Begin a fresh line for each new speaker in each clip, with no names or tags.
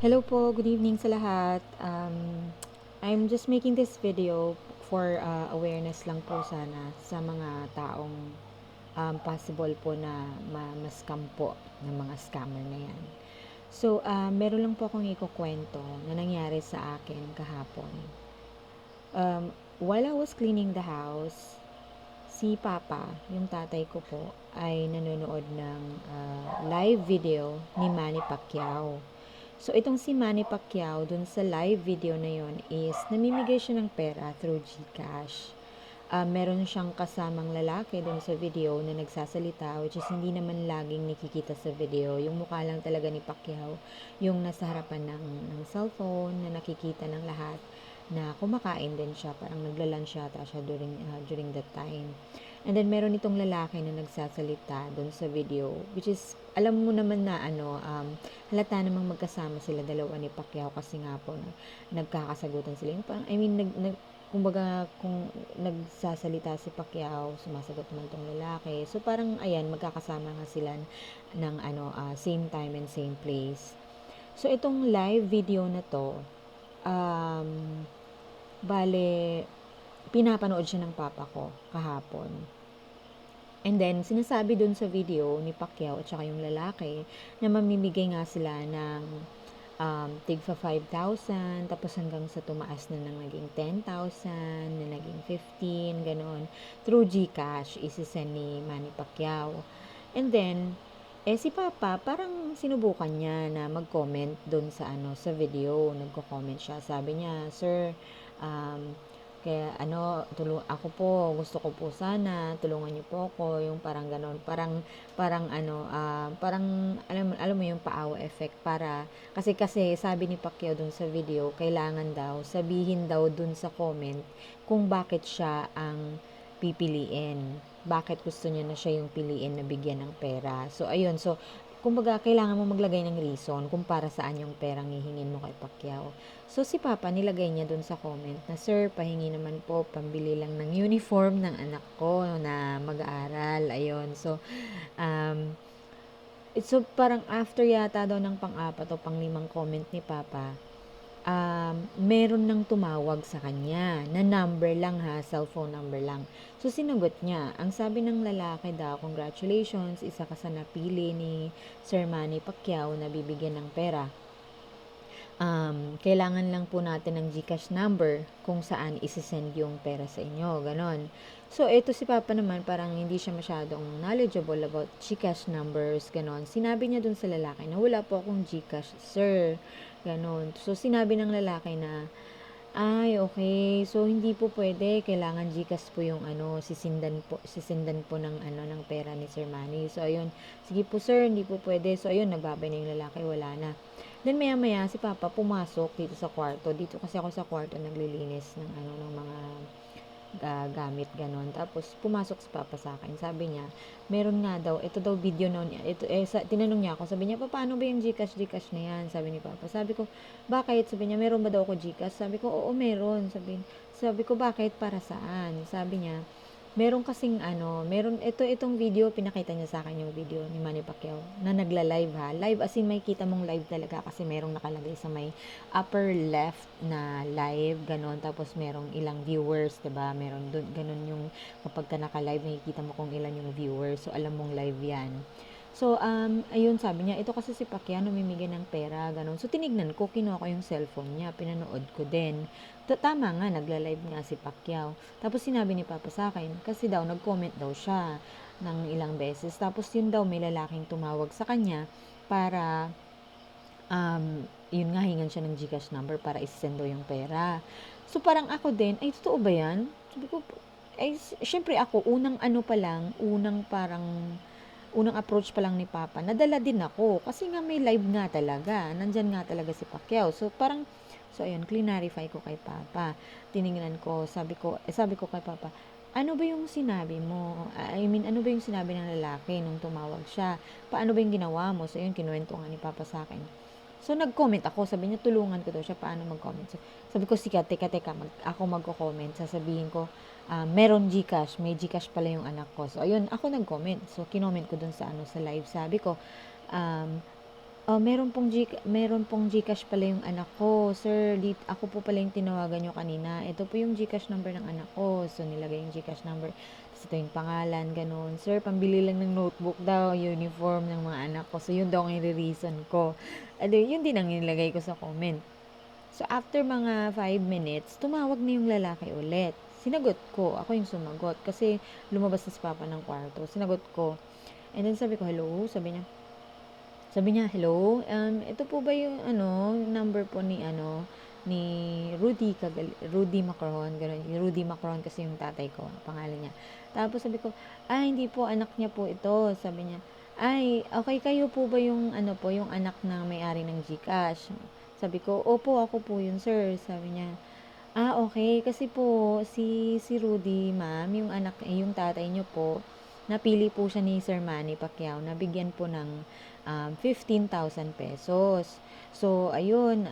Hello po, good evening sa lahat. I'm just making this video for awareness lang po sana sa mga taong possible po na ma-scam po ng mga scammer na yan. So, meron lang po akong ikukwento na nangyari sa akin kahapon. While I was cleaning the house, si Papa, yung tatay ko po, ay nanonood ng live video ni Manny Pacquiao. So, itong si Manny Pacquiao, dun sa live video na yon is namimigay siya ng pera through GCash. Meron siyang kasamang lalaki dun sa video na nagsasalita, which is hindi naman laging nakikita sa video. Yung mukha lang talaga ni Pacquiao, yung nasa harapan ng cellphone, na nakikita ng lahat, na kumakain din siya, parang nagla-lunch yata siya during that time. And then meron itong lalaki na nagsasalita doon sa video, which is alam mo naman na halata namang magkasama sila dalawa ni Pacquiao kasi nga po nagkakasagutan sila. Yung parang, kumbaga kung nagsasalita si Pacquiao, sumasagot naman itong lalaki. So parang ayan, magkakasama nga sila ng same time and same place. So itong live video na to, um, bale, pinapanood siya ng papa ko kahapon. And then, sinasabi dun sa video ni Pacquiao at saka yung lalaki na mamimigay nga sila ng tigfa 5,000, tapos hanggang sa tumaas na ng naging 10,000, na naging 15, ganoon. Through GCash, isisend ni Manny Pacquiao. And then, si Papa, parang sinubukan niya na mag-comment doon sa video. Nagko-comment siya. Sabi niya, "Sir, kaya ako po, gusto ko po sana, tulungan niyo po ako," yung parang ganon. Parang alam mo yung paawa effect, para kasi sabi ni Pacquiao dun sa video, kailangan daw sabihin daw dun sa comment kung bakit siya ang pipiliin. Bakit gusto niya na siya yung piliin na bigyan ng pera. So ayun, kumbaga kailangan mo maglagay ng reason kung para saan yung perang hihingin mo kay Pacquiao. So si Papa nilagay niya dun sa comment na, "Sir, pahingi naman po pambili lang ng uniform ng anak ko na mag-aaral." Ayun. So parang after yata daw ng pang-apat o pang-limang comment ni Papa, meron nang tumawag sa kanya na number lang ha, cellphone number lang. So sinagot niya. Ang sabi ng lalaki daw, "Congratulations, isa ka sa napili ni Sir Manny Pacquiao na bibigyan ng pera. Kailangan lang po natin ng GCash number kung saan isesend yung pera sa inyo." Ganon. So, ito si Papa naman, parang hindi siya masyadong knowledgeable about GCash numbers, ganon. Sinabi niya dun sa lalaki na, "Wala po akong GCash, sir." Ganon. So, sinabi ng lalaki na, "Ay, okay. So, hindi po pwede. Kailangan GCash po yung sisindan po ng pera ni Sir Manny." So, ayun. "Sige po, sir, hindi po pwede." So, ayun, nagbabay na yung lalaki, wala na. Then maya-maya si Papa pumasok dito sa kwarto. Dito kasi ako sa kwarto naglilinis ng mga gamit ganon. Tapos pumasok si Papa sa akin. Sabi niya, meron nga daw, ito daw video noon. Tinanong niya ako. Sabi niya, "Paano ba yung GCash na yan?" Sabi ni Papa. Sabi ko, "Bakit?" Sabi niya, "Meron ba daw ako GCash?" Sabi ko, "Oo, meron." Sabi ko, "Bakit? Para saan?" Sabi niya, meron kasing itong video, pinakita niya sa akin yung video ni Manny Pacquiao na nagla-live ha. Live as in may kita mong live talaga kasi merong nakalagay sa may upper left na live, ganon. Tapos merong ilang viewers, 'di ba? Meron doon ganon yung kapag ka naka-live makikita mo kung ilan yung viewers. So alam mong live 'yan. So, ayun sabi niya, ito kasi si Pacquiao namimigay ng pera, gano'n. So, tinignan ko, kinuha ko yung cellphone niya, pinanood ko din. Tama nga, nagla-live nga si Pacquiao. Tapos sinabi ni Papa sa akin, kasi daw nag-comment daw siya ng ilang beses. Tapos yun daw may lalaking tumawag sa kanya para, yun nga, hingan siya ng GCash number para isend daw yung pera. So, parang ako din, ay, totoo ba yan? Sabi ko, syempre ako, unang approach pa lang ni Papa, nadala din ako. Kasi nga may live nga talaga. Nandyan nga talaga si Pacquiao. So ayun, clarify ko kay Papa. Tiningnan ko, sabi ko kay Papa, "Ano ba yung sinabi mo? Ano ba yung sinabi ng lalaki nung tumawag siya? Paano ba yung ginawa mo?" So ayun, kinuwento nga ni Papa sa akin. So nag-comment ako, sabi niya tulungan ko daw siya paano mag-comment. So, sabi ko, "Sige, teka, ako magko-comment." Sasabihin ko, meron GCash, may GCash pala yung anak ko. So ayun, ako nag-comment. So kinoment ko dun sa live. Sabi ko, um, Meron pong GCash pala yung anak ko. Sir, ako po pala yung tinawagan niyo kanina. Ito po yung GCash number ng anak ko. So, nilagay yung GCash number. Tapos ito yung pangalan, gano'n. Sir, pambili lang ng notebook daw, uniform ng mga anak ko. So, yun daw ang i-reason ko. Yun din ang nilagay ko sa comment. So, after mga 5 minutes, tumawag na yung lalaki ulit. Sinagot ko. Ako yung sumagot. Kasi lumabas na si Papa ng kwarto. Sinagot ko. And then sabi ko, hello? Sabi niya, hello, ito po ba yung number po ni Rudy Macron, gano'n. Yung Rudy Macron kasi yung tatay ko, pangalan niya. Tapos sabi ko, hindi po, anak niya po ito. Sabi niya, ay, okay, kayo po ba yung yung anak na may-ari ng GCash? Sabi ko, opo, ako po yun, sir. Sabi niya, okay. Kasi po, si Rudy, ma'am, yung tatay niyo po, napili po siya ni Sir Manny Pacquiao na bigyan po ng 15,000 pesos. So, ayun,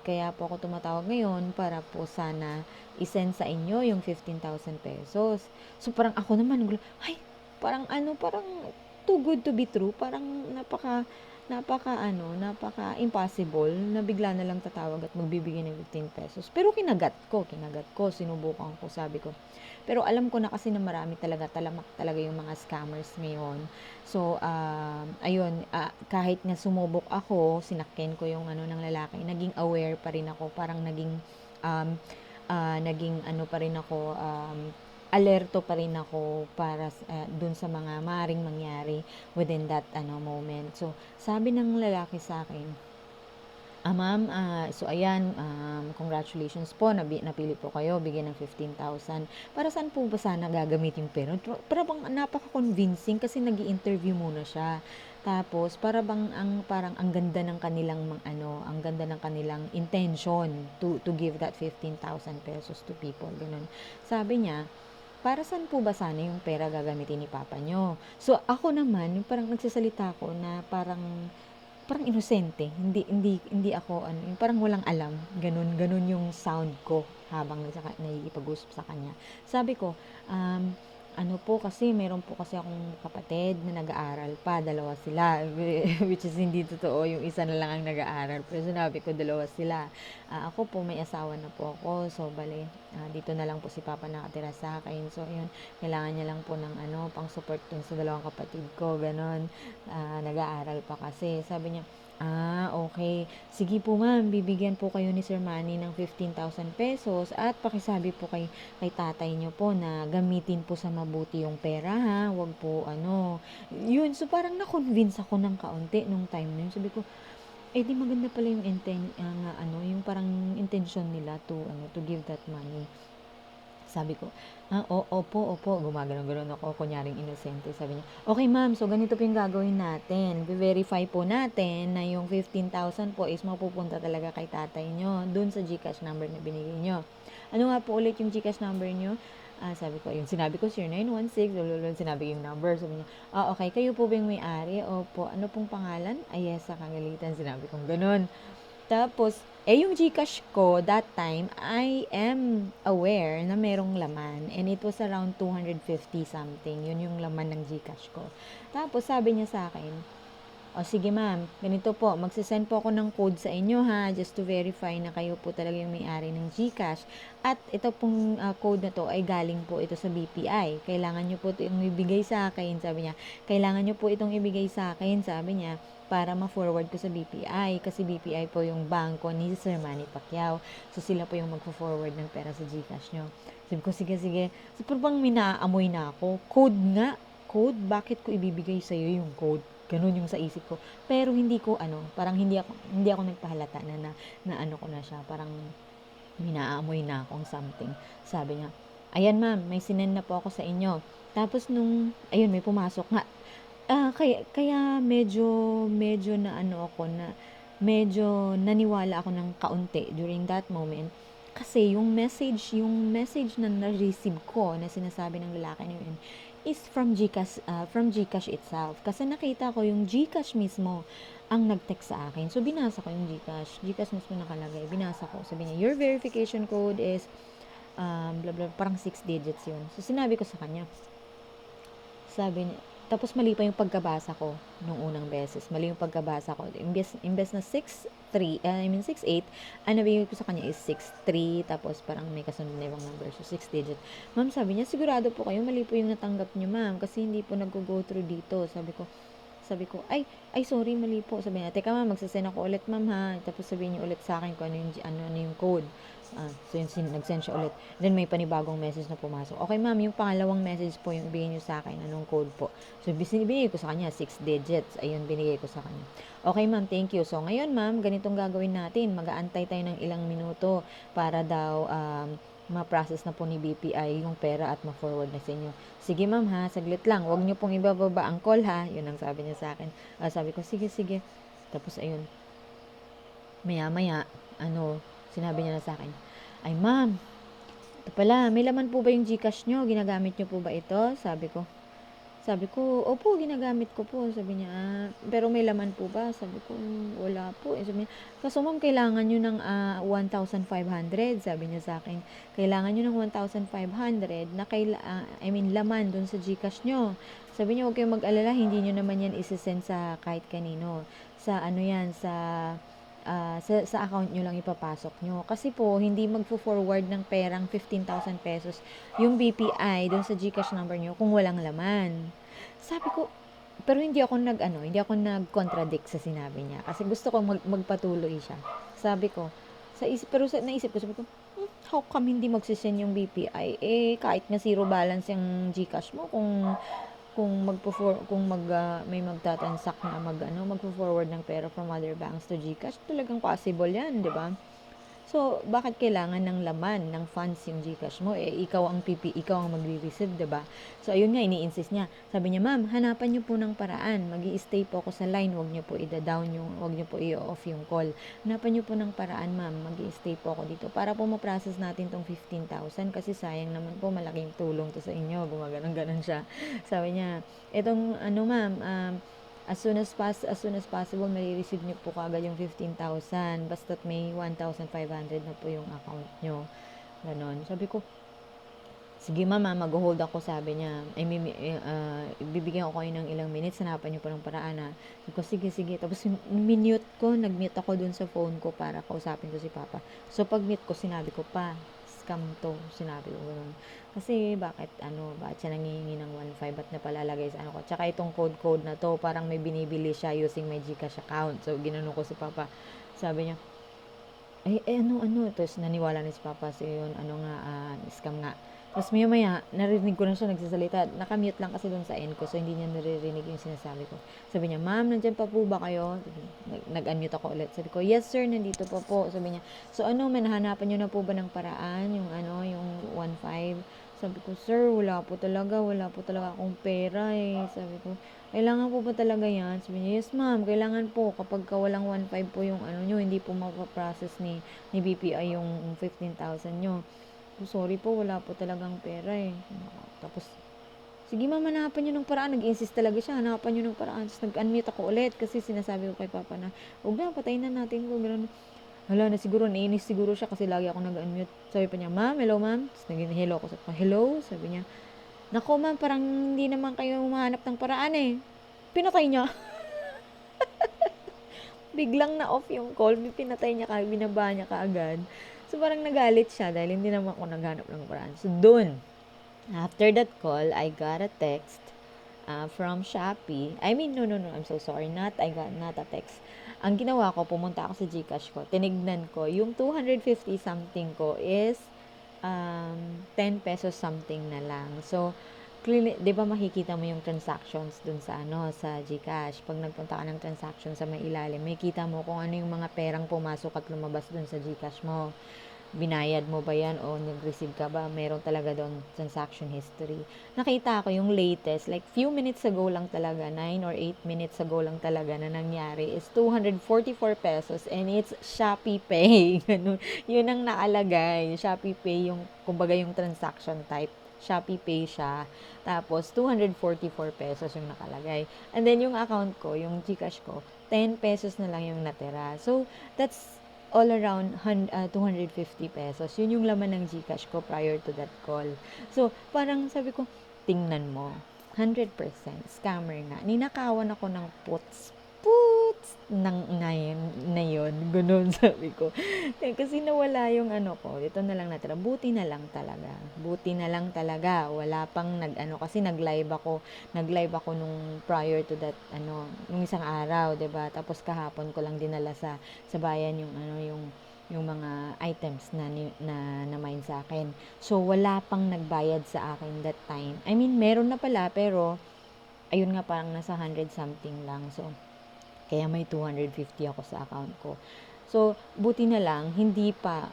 kaya po ako tumatawag ngayon para po sana isend sa inyo yung 15,000 pesos. So, parang ako naman, ay, parang too good to be true. Parang napaka impossible na bigla na lang tatawag at magbibigay ng 15 pesos. Pero kinagat ko, sinubukan ko, sabi ko. Pero alam ko na kasi na marami talamak talaga yung mga scammers ngayon. So, ayun, kahit nga sumubok ako, sinakyan ko yung ng lalaki, naging aware pa rin ako, parang um, naging pa rin ako, alerto pa rin ako para dun sa mga maring mangyari within that moment. So, sabi ng lalaki sa akin, ma'am, so ayan, congratulations po, napili po kayo, bigyan ng 15,000. Para saan po ba sana gagamitin yung pera? Para bang napaka-convincing kasi nag-i-interview muna siya. Tapos, parang ang ganda ng ang ganda ng kanilang intention to give that 15,000 pesos to people, ganun. Sabi niya, para saan po ba sana yung pera gagamitin ni papa nyo? So, ako naman, yung parang nagsasalita ko na parang inosente, hindi ako yung parang walang alam, ganun yung sound ko habang nakikipag-usap sa kanya. Sabi ko, meron po kasi akong kapatid na nag-aaral pa, dalawa sila, which is hindi totoo, yung isa na lang ang nag-aaral, pero sinabi ko dalawa sila. Ako po may asawa na po ako, so bale, dito na lang po si Papa nakatira sa akin, so yun, kailangan niya lang po ng pang support dun sa dalawang kapatid ko, ganon. Nag-aaral pa kasi. Sabi niya, okay. Sige po ma'am, bibigyan po kayo ni Sir Manny ng 15,000 pesos at pakisabi po kay tatay niyo po na gamitin po sa mabuti yung pera ha. Wag po Yun, so parang na-convince ako ng kaunti nung time na yun. Sabi ko, di maganda pala yung yung parang intention nila to give that money. Sabi ko, opo, gumagano'n-gano'n ako, kunyaring inosente. Sabi niya, okay ma'am, so ganito po yung gagawin natin. Verify po natin na yung 15,000 po is mapupunta talaga kay tatay nyo, dun sa GCash number na binigay nyo. Ano nga po ulit yung GCash number nyo? Sabi ko, yun, sinabi ko, 0916, sinabi yung number. Sabi niya, okay, kayo po ba yung may-ari? Opo, ano pong pangalan? Ayesa Kagalitan, sinabi kong ganun. Tapos, yung GCash ko, that time, I am aware na merong laman. And it was around 250 something. Yun yung laman ng GCash ko. Tapos, sabi niya sa akin, sige ma'am, ganito po, magsisend po ako ng code sa inyo ha, just to verify na kayo po talaga yung may-ari ng GCash. At ito pong code na to ay galing po ito sa BPI. Kailangan nyo po itong ibigay sa akin, sabi niya. Kailangan nyo po itong ibigay sa akin, sabi niya, para ma-forward ko sa BPI. Kasi BPI po yung bangko ni Sir Manny Pacquiao. So, sila po yung magfo-forward ng pera sa GCash nyo. Sabi ko, sige. So, parang minaamoy na ako. Code nga. Code? Bakit ko ibibigay sa'yo yung code? Ganun yung sa isip ko. Pero hindi ko, parang hindi ako nagpahalata na ko na siya. Parang minaamoy na akong something. Sabi niya, ayan ma'am, may sinend na po ako sa inyo. Tapos ayun, may pumasok nga. Kaya medyo na ako na medyo naniwala ako ng kaunti during that moment kasi yung message na na-receive ko na sinasabi ng lalaki na yun is from GCash itself. Kasi nakita ko yung GCash mismo ang nag-text sa akin. So binasa ko yung GCash mismo nakalagay. Binasa ko. Sabi niya, your verification code is blah blah, parang 6 digits yun. So sinabi ko sa kanya, sabi niya, Tapos mali pa yung pagkabasa ko nung unang beses. Mali yung pagkabasa ko. Imbes na 6'3", I mean 6'8", ang nabigay ko sa kanya is 6'3", tapos parang may kasunod na ibang number. So, 6 digit. Ma'am, sabi niya, sigurado po kayo, mali po yung natanggap niyo, ma'am. Kasi hindi po nag-go through dito. Sabi ko, ay, sorry, mali po. Sabi niya, teka ma'am, magsasend ako ulit ma'am ha. Tapos sabihin niyo ulit sa akin kung ano yung code. So yun, nag-send siya ulit. Then may panibagong message na pumasok. Okay ma'am, yung pangalawang message po yung ibigay niyo sa akin, anong code po. So binigay ko sa kanya, 6 digits. Ayun, binigay ko sa kanya. Okay ma'am, thank you. So ngayon ma'am, ganitong gagawin natin. Mag-aantay tayo ng ilang minuto para daw ma-process na po ni BPI yung pera at ma-forward na sa inyo. Sige ma'am ha, saglit lang. Huwag niyo pong ibababa ang call ha. Yun ang sabi niya sa akin. Sabi ko, sige. Tapos ayun, maya-maya, sinabi niya na sa akin, ay ma'am, ito pala, may laman po ba yung GCash nyo? Ginagamit nyo po ba ito? Sabi ko, opo, ginagamit ko po. Sabi niya, pero may laman po ba? Sabi ko, wala po. Sabi niya, kaso ma'am, kailangan nyo ng 1,500. Sabi niya sa akin, kailangan nyo ng 1,500 na laman dun sa GCash nyo. Sabi niya, huwag kayong mag-alala, hindi nyo naman yan isesend sa kahit kanino. Sa account nyo lang ipapasok nyo. Kasi po, hindi magfo-forward ng perang 15,000 pesos yung BPI doon sa GCash number nyo kung walang laman. Sabi ko, pero hindi ako nag-contradict sa sinabi niya. Kasi gusto ko magpatuloy siya. Sabi ko, naisip ko, sabi ko, how come hindi magsisend yung BPI? Kahit nga zero balance yung GCash mo, may magtatransact na magfo-forward ng pera from other banks to GCash, talagang possible yan, di ba? So, bakit kailangan ng laman, ng funds yung GCash mo? Ikaw ang magre-receive, diba? So, ayun nga, ini-insist niya. Sabi niya, ma'am, hanapan niyo po ng paraan. Mag-i-stay po ako sa line. Huwag niyo po huwag niyo po i-off yung call. Hanapan niyo po ng paraan, ma'am. Mag-i-stay po ako dito. Para po ma-process natin tong 15,000 kasi sayang naman po, malaking tulong to sa inyo. Gumaganon-ganon siya. Sabi niya, ma'am, as soon as possible, marireceive niyo po kagad yung 15,000. Basta't may 1,500 na po yung account nyo. Ganon. Sabi ko, sige mama, mag-hold ako, sabi niya. Bibigyan ko kayo ng ilang minutes, hanapan niyo po ng paraan ha. Sabi ko, sige. Tapos nag-mute ako dun sa phone ko para kausapin ko si Papa. So pag-mute ko, sinabi ko pa, scam to, sinabi ko gano'n. Kasi bakit siya nangihingi ng 1,500 at napalalagay sa ko. Tsaka itong code na to, parang may binibili siya using my GCash account. So ginano ko si Papa. Sabi niya, tapos naniwala ni si Papa. So yun, scam nga. Tapos maya narinig ko na siya nagsasalita. Nakamute lang kasi doon sa end ko, so hindi niya naririnig yung sinasabi ko. Sabi niya, ma'am, nandiyan pa po ba kayo? Nag-unmute ako ulit. Sabi ko, yes sir, nandito pa po. Sabi niya, so may nahanapan niyo na po ba ng paraan? Yung 1,500? Sabi ko, sir, wala po talaga akong pera eh. Sabi ko, kailangan po ba talaga yan? Sabi niya, yes ma'am, kailangan po. Kapag walang 1,500 po yung nyo, hindi po mapaprocess ni BPI yung 15,000 nyo. Sorry po, wala po talagang pera eh. Tapos, sige ma'am, hanapan nyo ng paraan. Nag-insist talaga siya, hanapan nyo ng paraan. Tapos nag-unmute ako ulit kasi sinasabi ko kay Papa na, huwag na, patayin na natin ko. Ganun. Hala na siguro, nainis siguro siya kasi lagi ako nag-unmute. Sabi pa niya, ma'am, hello ma'am. Tapos naging hello ako. Sabi ko, hello? Sabi niya, nako ma'am, parang hindi naman kayo humahanap ng paraan eh. Pinatay niya. Biglang na-off yung call, pinatay niya binaba niya kaagad. So, parang nagalit siya dahil hindi naman ako naghanap ng paraan. So, dun, after that call, I got a text from Shopee. No, I'm so sorry. Not a text. Ang ginawa ko, pumunta ako sa GCash ko. Tinignan ko, yung 250 something ko is 10 pesos something na lang. So, clearly, 'di ba makikita mo yung transactions dun sa sa GCash. Pag nagpunta ka ng transaction sa may ilalim, makikita mo kung ano yung mga perang pumasok at lumabas dun sa GCash mo. Binayad mo ba yan o nag-receive ka ba? Meron talaga doon transaction history. Nakita ko yung latest, like few minutes ago lang talaga, 9 or 8 minutes ago lang talaga na nangyari is 244 pesos and it's Shopee Pay. Ganun. Yun ang nakalagay. Shopee Pay yung, kumbaga yung transaction type. Shopee Pay siya. Tapos, 244 pesos yung nakalagay. And then, yung account ko, yung GCash ko, 10 pesos na lang yung natira. So, that's all around 250 pesos. Yun yung laman ng GCash ko prior to that call. So, parang sabi ko, tingnan mo. 100% scammer nga. Ninakawan ako ng puts ng na yun, gano'n sabi ko. Kasi nawala yung ano ko, ito na lang natira, buti na lang talaga, wala pang kasi nag-live ako nung prior to that, nung isang araw, 'di ba? Tapos kahapon ko lang dinala sa bayan yung mga items na mine sa akin. So, wala pang nagbayad sa akin that time. I mean, meron na pala, pero, ayun nga, parang nasa 100 something lang. So, kaya may 250 ako sa account ko. So, buti na lang, hindi pa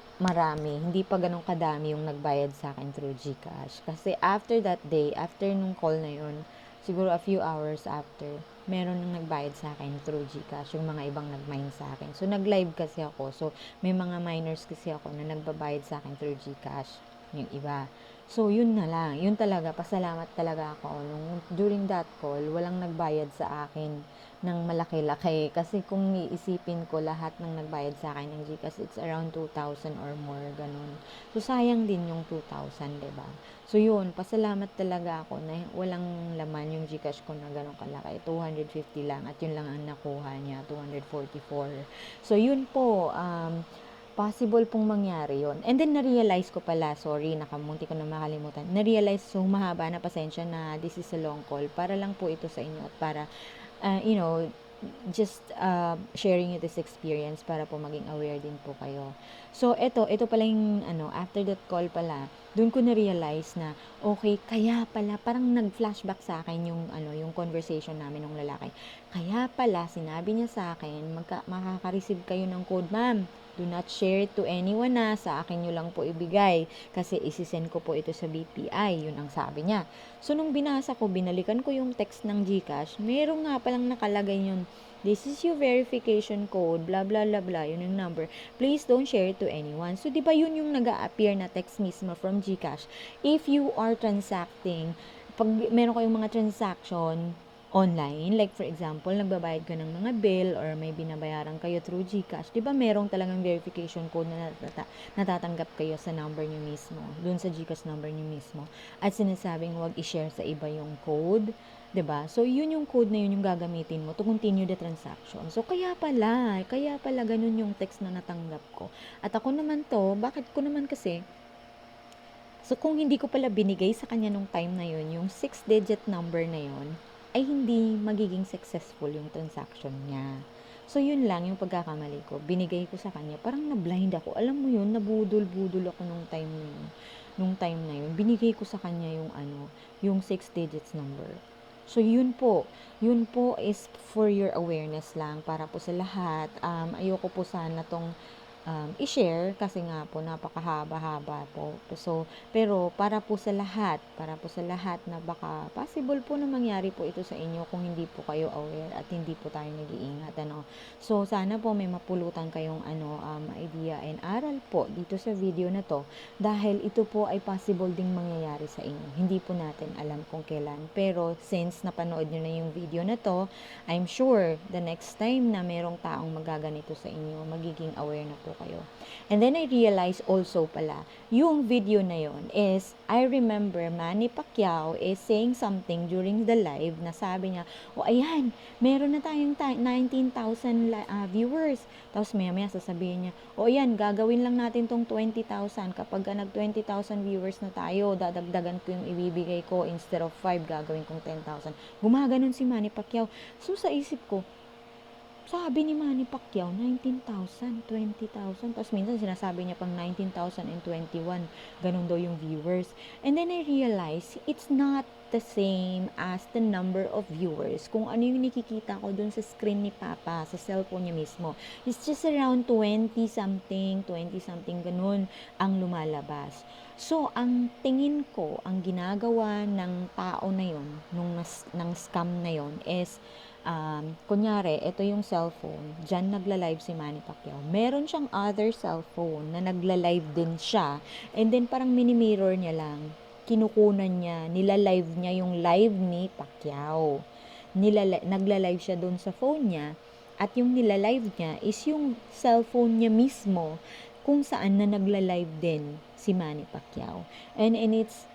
ganun kadami yung nagbayad sa akin through GCash. Kasi after that day, after nung call na yun, siguro a few hours after, meron nang nagbayad sa akin through GCash, yung mga ibang nag-mine sa akin. So, nag-live kasi ako. So, may mga miners kasi ako na nagbabayad sa akin through GCash, yung iba. So, yun na lang. Yun talaga, pasalamat talaga ako. During that call, walang nagbayad sa akin ng malaki-laki. Kasi kung iisipin ko lahat ng nagbayad sa akin ng GCash, it's around 2,000 or more, ganun. So, sayang din yung 2,000, diba? So, yun, pasalamat talaga ako na walang laman yung GCash ko na ganun kalaki. 250 lang at yun lang ang nakuha niya, 244. So, yun po, possible pong mangyari yon. And then, na-realize ko pala, sorry, nakamunti ko na makalimutan, na-realize, so mahaba na, pasensya na, this is a long call, para lang po ito sa inyo at para you know, just sharing you this experience para po maging aware din po kayo. So, ito pala yung, after that call pala, doon ko na-realize na, okay, kaya pala, parang nag-flashback sa akin yung conversation namin ng lalaki. Kaya pala, sinabi niya sa akin, makaka-receive kayo ng code, ma'am. Do not share it to anyone na, sa akin nyo lang po ibigay. Kasi isisend ko po ito sa BPI, yun ang sabi niya. So, nung binasa ko, binalikan ko yung text ng GCash, meron nga palang nakalagay yun, this is your verification code, blah, blah, blah, blah, yun yung number. Please don't share it to anyone. So, di ba yun yung nag-a-appear na text mismo from GCash? If you are transacting, pag meron kayong mga transaction online, like for example, nagbabayad ka ng mga bill or may binabayaran kayo through GCash, di ba merong talagang verification code na natatanggap kayo sa number nyo mismo, dun sa GCash number nyo mismo, at sinasabing wag i-share sa iba yung code, 'di ba? So, yun yung code na yun yung gagamitin mo to continue the transaction. So, kaya pala ganun yung text na natanggap ko. At ako naman bakit ko naman kasi, so kung hindi ko pala binigay sa kanya nung time na yun, yung 6-digit number na yun, ay hindi magiging successful yung transaction niya. So, yun lang yung pagkakamali ko. Binigay ko sa kanya, parang na-blind ako. Alam mo yun, nabudol-budol ako nung time na yun. Binigay ko sa kanya yung 6 digits number. So, yun po is for your awareness lang, para po sa lahat. Ayoko po sana tong i-share kasi nga po napakahaba-haba po. So, pero para po sa lahat na baka possible po na mangyari po ito sa inyo kung hindi po kayo aware at hindi po tayo nag-iingat, So, sana po may mapulutan kayong idea and aral po dito sa video na to, dahil ito po ay possible ding mangyayari sa inyo. Hindi po natin alam kung kailan. Pero since napanood nyo na yung video na to, I'm sure the next time na merong taong magaganito sa inyo, magiging aware na po kayo. And then I realized also pala, yung video na yon is, I remember Manny Pacquiao is saying something during the live na sabi niya, ayan, meron na tayong 19,000 viewers. Tapos maya sasabihin niya, ayan, gagawin lang natin tong 20,000. Kapag nag 20,000 viewers na tayo, dadagdagan ko yung ibibigay ko, instead of 5, gagawin kong 10,000. Gumaganon si Manny Pacquiao. So sa isip ko, sabi ni Manny Pacquiao, 19,000, 20,000. Tapos minsan sinasabi niya pang 19,021. Ganun daw yung viewers. And then I realized, it's not the same as the number of viewers. Kung ano yung nakikita ko dun sa screen ni Papa, sa cellphone niya mismo. It's just around 20-something, ganun ang lumalabas. So, ang tingin ko, ang ginagawa ng tao na yon, ng scam na yon is, kunyari, ito yung cellphone, dyan nagla-live si Manny Pacquiao. Meron siyang other cellphone na nagla-live din siya, and then parang mini-mirror niya lang, kinukunan niya, nila-live niya yung live ni Pacquiao. Nagla-live siya doon sa phone niya, at yung nila-live niya is yung cellphone niya mismo, kung saan na nagla-live din si Manny Pacquiao. And it's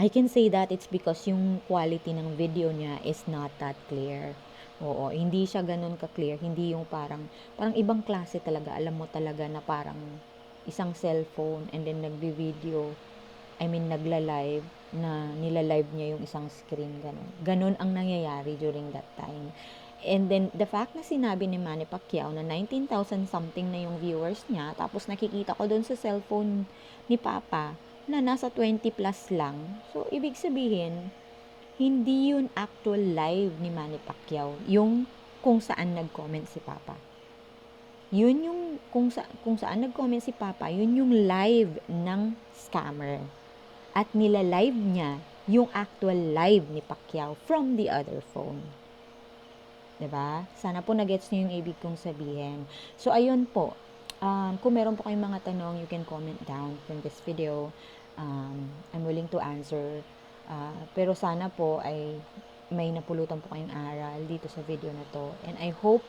I can say that it's because yung quality ng video niya is not that clear. Oo, hindi siya gano'n ka-clear, hindi yung parang ibang klase talaga, alam mo talaga na parang isang cellphone and then nagvi-video, I mean nagla-live, na nila-live niya yung isang screen, gano'n. Gano'n ang nangyayari during that time. And then, the fact na sinabi ni Manny Pacquiao na 19,000 something na yung viewers niya, tapos nakikita ko doon sa cellphone ni Papa na nasa 20 plus lang. So, ibig sabihin, hindi yun actual live ni Manny Pacquiao, yung kung saan nag-comment si Papa. Yun yung kung saan nag-comment si Papa, yun yung live ng scammer. At nila-live niya yung actual live ni Pacquiao from the other phone. 'Di ba? Sana po na-gets niyo yung ibig kong sabihin. So, ayun po. Kung meron po kayong mga tanong, you can comment down from this video. I'm willing to answer. Pero sana po ay may napulutan po kayong aral dito sa video na to. And I hope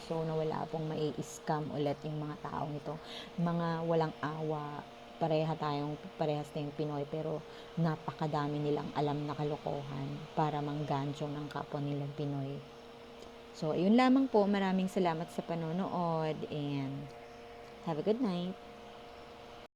so na wala pong mai-scam ulit yung mga taong ito. Mga walang awa, parehas tayong Pinoy, pero napakadami nilang alam na kalokohan para manggancho ng kapwa nilang Pinoy. So, ayun lamang po. Maraming salamat sa panonood and have a good night.